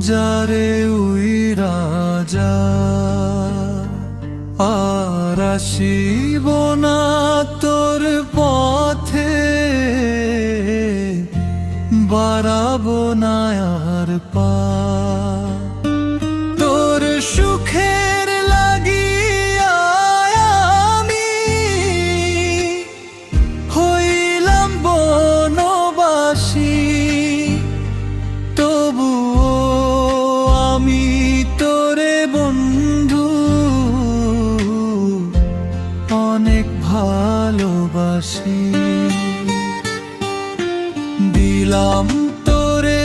যারে উই রাজা আর আসিব না তোর পথে, বাড়াবো না আর পা। তোর সুখের লাগিয়া আমি হইলাম বনবাসী, তবুও আমি তোরে বন্ধু অনেক ভালোবাসি। দিলাম তোরে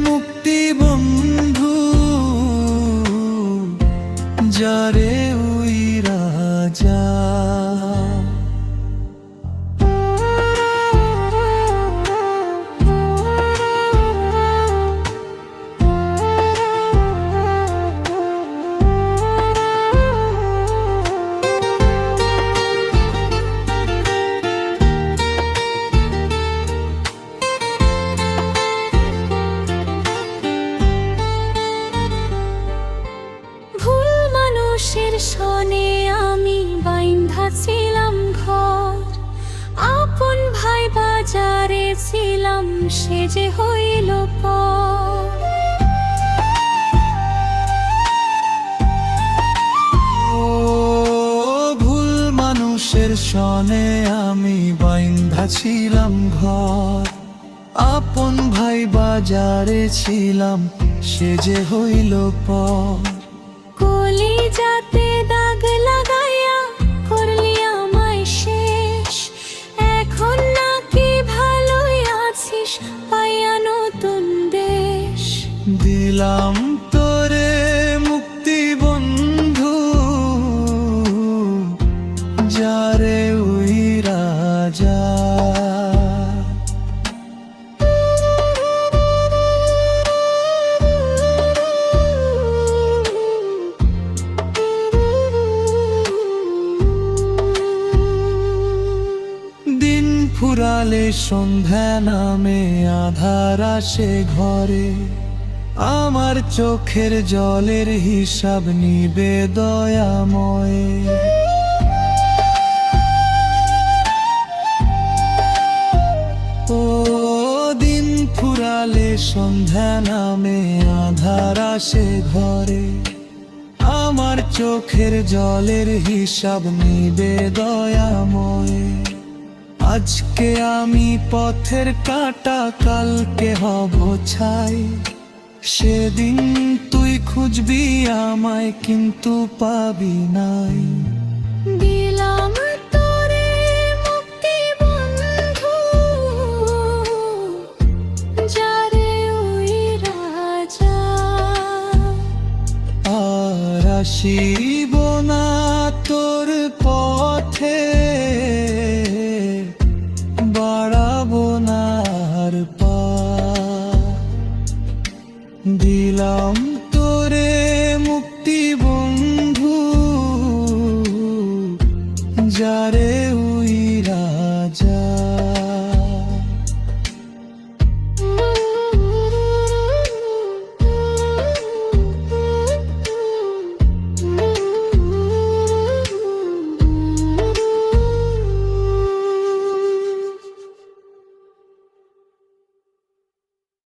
মুক্তি বন্ধু, যারে উই রাজা। শনে আমি বাইন্ধা ছিলাম ঘর, আপন ভাই বাজারে ছিলাম, সে যে হইল পর। ও ভুল মানুষের শনে আমি বাইন্ধা ছিলাম ঘর, আপন ভাই বাজারে ছিলাম, সে যে হইল পর। কলিজাতে দাগ লাগাইয়া করলি আমায় শেষ, এখন নাকি ভালোই আছিস পাইয়া নতুন দেশ। দিলাম তোরে মুক্তি বন্ধু, যারে উই রাজা। ফুরালে সন্ধ্যা নামে আধার আসে ঘরে, আমার চোখের জলের হিসাব নিবে দয়াময়। ও দিন ফুরালে সন্ধ্যা নামে আধার আসে ঘরে, আমার চোখের জলের হিসাব নিবে দয়াময়। আজকে আমি পথের কাঁটা, কালকে হব ছাই, সেদিন তুই খুঁজবি আমায় কিন্তু পাবি নাই। দিলাম তোরে মুক্তি বন্ধু, যারে উই রাজা। আর আসি